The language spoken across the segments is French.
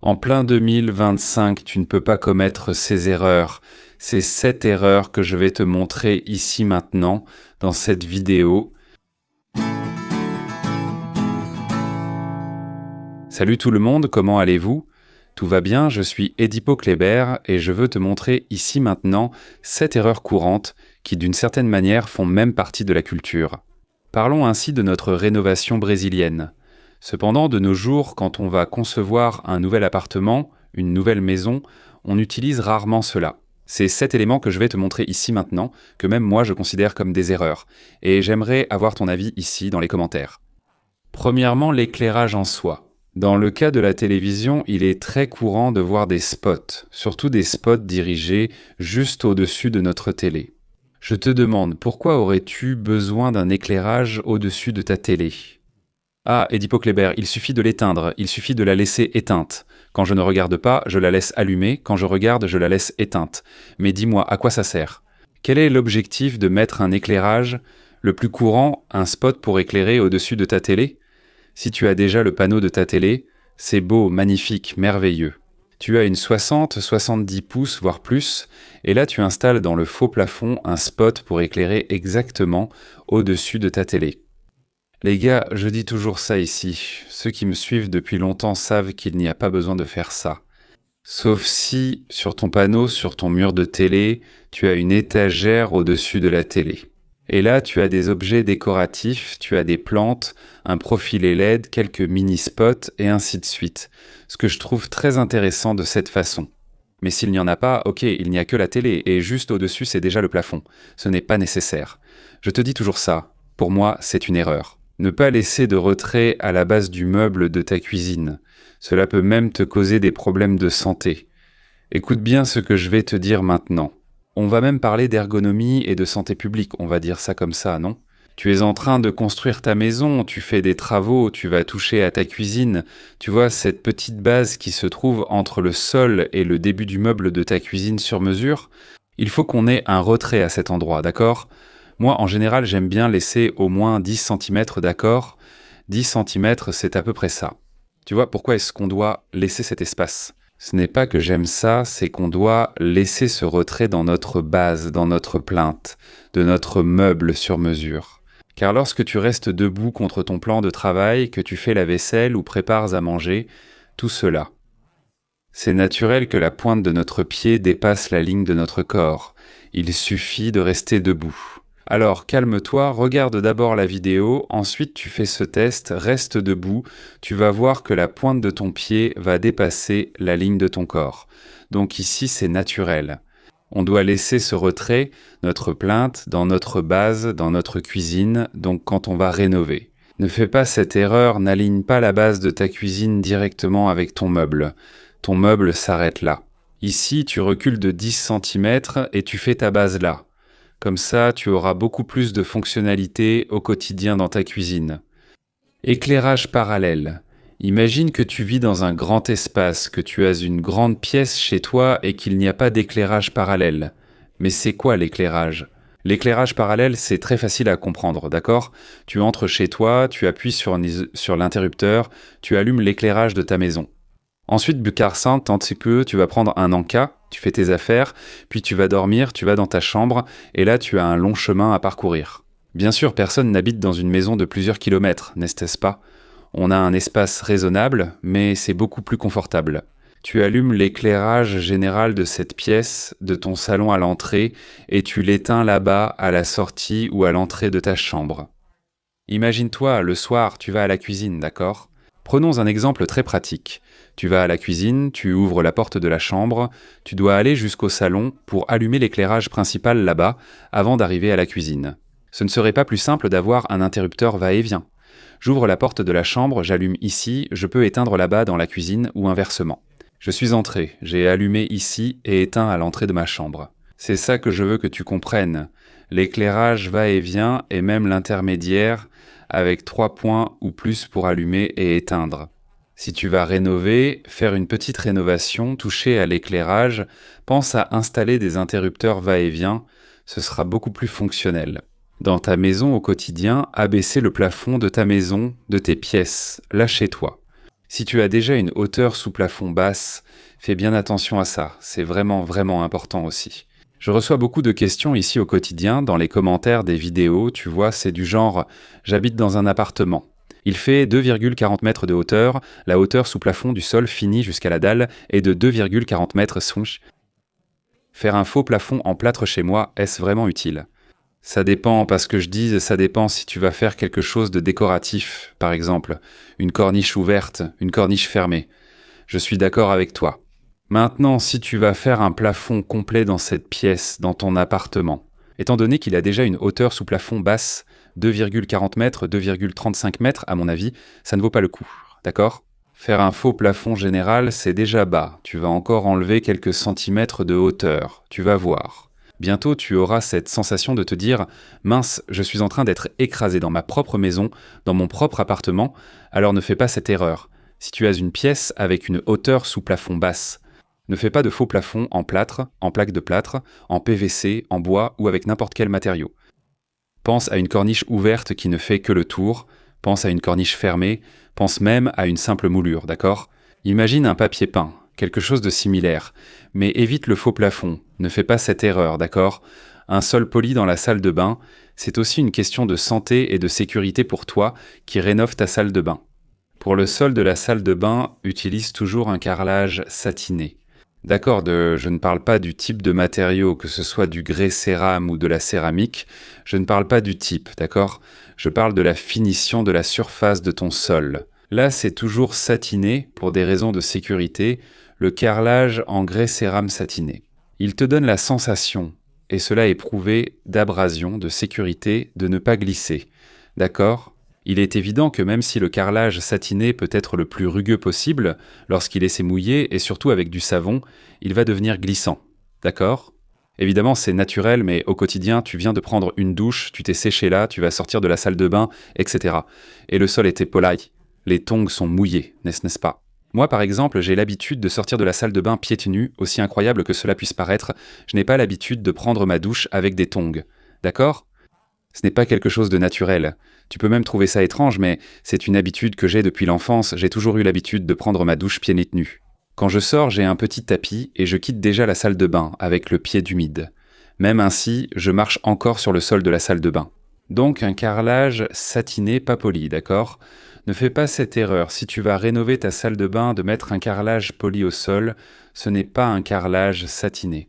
En plein 2025, tu ne peux pas commettre ces erreurs. C'est cette erreur que je vais te montrer ici maintenant, dans cette vidéo. Salut tout le monde, comment allez-vous? Tout va bien, je suis Edipo Kléber et je veux te montrer ici maintenant 7 erreurs courantes qui d'une certaine manière font même partie de la culture. Parlons ainsi de notre rénovation brésilienne. Cependant, de nos jours, quand on va concevoir un nouvel appartement, une nouvelle maison, on utilise rarement cela. C'est 7 éléments que je vais te montrer ici maintenant, que même moi je considère comme des erreurs, et j'aimerais avoir ton avis ici dans les commentaires. Premièrement, l'éclairage en soi. Dans le cas de la télévision, il est très courant de voir des spots, surtout des spots dirigés juste au-dessus de notre télé. Je te demande, pourquoi aurais-tu besoin d'un éclairage au-dessus de ta télé? Ah, Edipo Kléber, il suffit de l'éteindre, il suffit de la laisser éteinte. Quand je ne regarde pas, je la laisse allumée, quand je regarde, je la laisse éteinte. Mais dis-moi, à quoi ça sert? Quel est l'objectif de mettre un éclairage, le plus courant, un spot pour éclairer au-dessus de ta télé? Si tu as déjà le panneau de ta télé, c'est beau, magnifique, merveilleux. Tu as une 60, 70 pouces, voire plus, et là tu installes dans le faux plafond un spot pour éclairer exactement au-dessus de ta télé. Les gars, je dis toujours ça ici. Ceux qui me suivent depuis longtemps savent qu'il n'y a pas besoin de faire ça. Sauf si, sur ton panneau, sur ton mur de télé, tu as une étagère au-dessus de la télé. Et là, tu as des objets décoratifs, tu as des plantes, un profilet LED, quelques mini-spots, et ainsi de suite. Ce que je trouve très intéressant de cette façon. Mais s'il n'y en a pas, ok, il n'y a que la télé, et juste au-dessus, c'est déjà le plafond. Ce n'est pas nécessaire. Je te dis toujours ça. Pour moi, c'est une erreur. Ne pas laisser de retrait à la base du meuble de ta cuisine. Cela peut même te causer des problèmes de santé. Écoute bien ce que je vais te dire maintenant. On va même parler d'ergonomie et de santé publique, on va dire ça comme ça, non? Tu es en train de construire ta maison, tu fais des travaux, tu vas toucher à ta cuisine. Tu vois cette petite base qui se trouve entre le sol et le début du meuble de ta cuisine sur mesure? Il faut qu'on ait un retrait à cet endroit, d'accord? Moi, en général, j'aime bien laisser au moins 10 cm d'accord. 10 cm, c'est à peu près ça. Tu vois, pourquoi est-ce qu'on doit laisser cet espace? Ce n'est pas que j'aime ça, c'est qu'on doit laisser ce retrait dans notre base, dans notre plinthe, de notre meuble sur mesure. Car lorsque tu restes debout contre ton plan de travail, que tu fais la vaisselle ou prépares à manger, tout cela. C'est naturel que la pointe de notre pied dépasse la ligne de notre corps. Il suffit de rester debout. Alors calme-toi, regarde d'abord la vidéo, ensuite tu fais ce test, reste debout, tu vas voir que la pointe de ton pied va dépasser la ligne de ton corps. Donc ici c'est naturel. On doit laisser ce retrait, notre plinthe, dans notre base, dans notre cuisine, donc quand on va rénover. Ne fais pas cette erreur, n'aligne pas la base de ta cuisine directement avec ton meuble. Ton meuble s'arrête là. Ici tu recules de 10 cm et tu fais ta base là. Comme ça, tu auras beaucoup plus de fonctionnalités au quotidien dans ta cuisine. Éclairage parallèle. Imagine que tu vis dans un grand espace, que tu as une grande pièce chez toi et qu'il n'y a pas d'éclairage parallèle. Mais c'est quoi l'éclairage? L'éclairage parallèle, c'est très facile à comprendre, d'accord? Tu entres chez toi, tu appuies sur l'interrupteur, tu allumes l'éclairage de ta maison. Ensuite, Bucarsin, tant que tu vas prendre un encas, tu fais tes affaires, puis tu vas dormir, tu vas dans ta chambre, et là tu as un long chemin à parcourir. Bien sûr, personne n'habite dans une maison de plusieurs kilomètres, n'est-ce pas? On a un espace raisonnable, mais c'est beaucoup plus confortable. Tu allumes l'éclairage général de cette pièce, de ton salon à l'entrée, et tu l'éteins là-bas à la sortie ou à l'entrée de ta chambre. Imagine-toi, le soir, tu vas à la cuisine, d'accord? Prenons un exemple très pratique. Tu vas à la cuisine, tu ouvres la porte de la chambre, tu dois aller jusqu'au salon pour allumer l'éclairage principal là-bas avant d'arriver à la cuisine. Ce ne serait pas plus simple d'avoir un interrupteur va-et-vient. J'ouvre la porte de la chambre, j'allume ici, je peux éteindre là-bas dans la cuisine ou inversement. Je suis entré, j'ai allumé ici et éteint à l'entrée de ma chambre. C'est ça que je veux que tu comprennes. L'éclairage va-et-vient et même l'intermédiaire avec 3 points ou plus pour allumer et éteindre. Si tu vas rénover, faire une petite rénovation, toucher à l'éclairage, pense à installer des interrupteurs va-et-vient, ce sera beaucoup plus fonctionnel. Dans ta maison au quotidien, abaisser le plafond de ta maison, de tes pièces, là chez toi. Si tu as déjà une hauteur sous plafond basse, fais bien attention à ça, c'est vraiment vraiment important aussi. Je reçois beaucoup de questions ici au quotidien, dans les commentaires des vidéos, tu vois, c'est du genre « J'habite dans un appartement ». Il fait 2,40 mètres de hauteur, la hauteur sous plafond du sol finie jusqu'à la dalle est de 2,40 mètres swoosh. Faire un faux plafond en plâtre chez moi, est-ce vraiment utile? Ça dépend, parce que je dis, ça dépend si tu vas faire quelque chose de décoratif, par exemple, une corniche ouverte, une corniche fermée. Je suis d'accord avec toi. Maintenant, si tu vas faire un plafond complet dans cette pièce, dans ton appartement, étant donné qu'il a déjà une hauteur sous plafond basse, 2,40 mètres, 2,35 mètres, à mon avis, ça ne vaut pas le coup, d'accord? Faire un faux plafond général, c'est déjà bas. Tu vas encore enlever quelques centimètres de hauteur, tu vas voir. Bientôt, tu auras cette sensation de te dire « Mince, je suis en train d'être écrasé dans ma propre maison, dans mon propre appartement, alors ne fais pas cette erreur. Si tu as une pièce avec une hauteur sous plafond basse, ne fais pas de faux plafond en plâtre, en plaque de plâtre, en PVC, en bois ou avec n'importe quel matériau. Pense à une corniche ouverte qui ne fait que le tour, pense à une corniche fermée, pense même à une simple moulure, d'accord? Imagine un papier peint, quelque chose de similaire, mais évite le faux plafond, ne fais pas cette erreur, d'accord? Un sol poli dans la salle de bain, c'est aussi une question de santé et de sécurité pour toi qui rénove ta salle de bain. Pour le sol de la salle de bain, utilise toujours un carrelage satiné. D'accord, je ne parle pas du type de matériau, que ce soit du grès cérame ou de la céramique, je ne parle pas du type, d'accord? Je parle de la finition de la surface de ton sol. Là, c'est toujours satiné, pour des raisons de sécurité, le carrelage en grès cérame satiné. Il te donne la sensation, et cela est prouvé, d'abrasion, de sécurité, de ne pas glisser. D'accord? Il est évident que même si le carrelage satiné peut être le plus rugueux possible, lorsqu'il est mouillé et surtout avec du savon, il va devenir glissant. D'accord? Évidemment, c'est naturel, mais au quotidien, tu viens de prendre une douche, tu t'es séché là, tu vas sortir de la salle de bain, etc. Et le sol était polaille. Les tongs sont mouillés, n'est-ce pas? Moi, par exemple, j'ai l'habitude de sortir de la salle de bain pieds nus, aussi incroyable que cela puisse paraître, je n'ai pas l'habitude de prendre ma douche avec des tongs. D'accord? Ce n'est pas quelque chose de naturel. Tu peux même trouver ça étrange, mais c'est une habitude que j'ai depuis l'enfance, j'ai toujours eu l'habitude de prendre ma douche pieds nus. Quand je sors, j'ai un petit tapis et je quitte déjà la salle de bain avec le pied humide. Même ainsi, je marche encore sur le sol de la salle de bain. Donc un carrelage satiné pas poli, d'accord? Ne fais pas cette erreur. Si tu vas rénover ta salle de bain de mettre un carrelage poli au sol, ce n'est pas un carrelage satiné.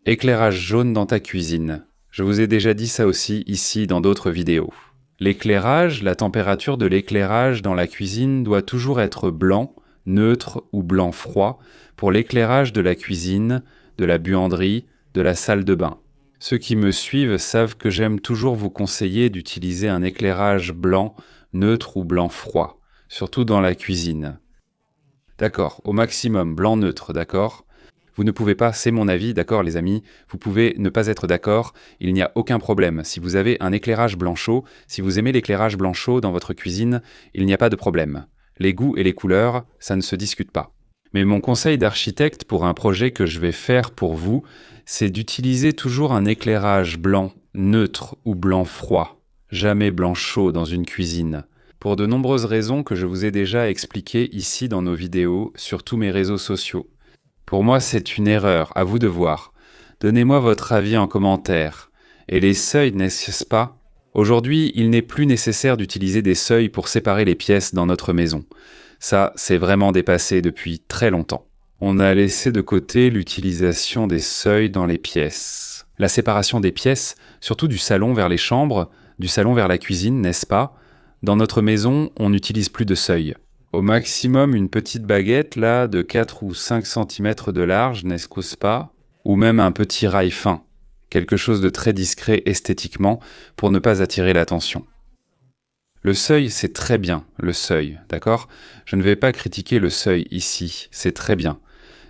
Éclairage jaune dans ta cuisine. Je vous ai déjà dit ça aussi ici dans d'autres vidéos. L'éclairage, la température de l'éclairage dans la cuisine doit toujours être blanc, neutre ou blanc froid pour l'éclairage de la cuisine, de la buanderie, de la salle de bain. Ceux qui me suivent savent que j'aime toujours vous conseiller d'utiliser un éclairage blanc, neutre ou blanc froid, surtout dans la cuisine. D'accord, au maximum blanc neutre, d'accord? Vous ne pouvez pas, c'est mon avis, d'accord les amis, vous pouvez ne pas être d'accord, il n'y a aucun problème. Si vous avez un éclairage blanc chaud, si vous aimez l'éclairage blanc chaud dans votre cuisine, il n'y a pas de problème. Les goûts et les couleurs, ça ne se discute pas. Mais mon conseil d'architecte pour un projet que je vais faire pour vous, c'est d'utiliser toujours un éclairage blanc neutre ou blanc froid, jamais blanc chaud dans une cuisine. Pour de nombreuses raisons que je vous ai déjà expliquées ici dans nos vidéos sur tous mes réseaux sociaux. Pour moi, c'est une erreur, à vous de voir. Donnez-moi votre avis en commentaire. Et les seuils, n'est-ce pas? Aujourd'hui, il n'est plus nécessaire d'utiliser des seuils pour séparer les pièces dans notre maison. Ça, c'est vraiment dépassé depuis très longtemps. On a laissé de côté l'utilisation des seuils dans les pièces. La séparation des pièces, surtout du salon vers les chambres, du salon vers la cuisine, n'est-ce pas? Dans notre maison, on n'utilise plus de seuil. Au maximum, une petite baguette, là, de 4 ou 5 cm de large, n'est-ce pas? Ou même un petit rail fin. Quelque chose de très discret esthétiquement, pour ne pas attirer l'attention. Le seuil, c'est très bien, le seuil, d'accord? Je ne vais pas critiquer le seuil ici, c'est très bien.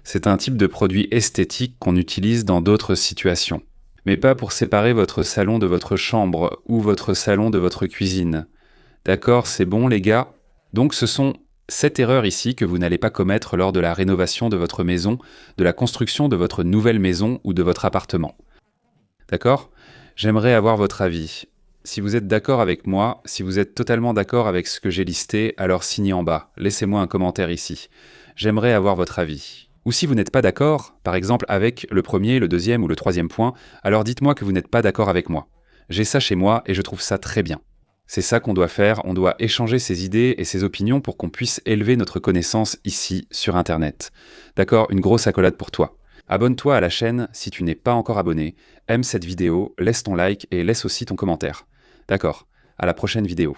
C'est un type de produit esthétique qu'on utilise dans d'autres situations. Mais pas pour séparer votre salon de votre chambre, ou votre salon de votre cuisine. D'accord, c'est bon les gars? Donc ce sont cette erreur ici que vous n'allez pas commettre lors de la rénovation de votre maison, de la construction de votre nouvelle maison ou de votre appartement. D'accord? J'aimerais avoir votre avis. Si vous êtes d'accord avec moi, si vous êtes totalement d'accord avec ce que j'ai listé, alors signez en bas, laissez-moi un commentaire ici. J'aimerais avoir votre avis. Ou si vous n'êtes pas d'accord, par exemple avec le premier, le deuxième ou le troisième point, alors dites-moi que vous n'êtes pas d'accord avec moi. J'ai ça chez moi et je trouve ça très bien. C'est ça qu'on doit faire, on doit échanger ses idées et ses opinions pour qu'on puisse élever notre connaissance ici, sur Internet. D'accord, une grosse accolade pour toi. Abonne-toi à la chaîne si tu n'es pas encore abonné, aime cette vidéo, laisse ton like et laisse aussi ton commentaire. D'accord, à la prochaine vidéo.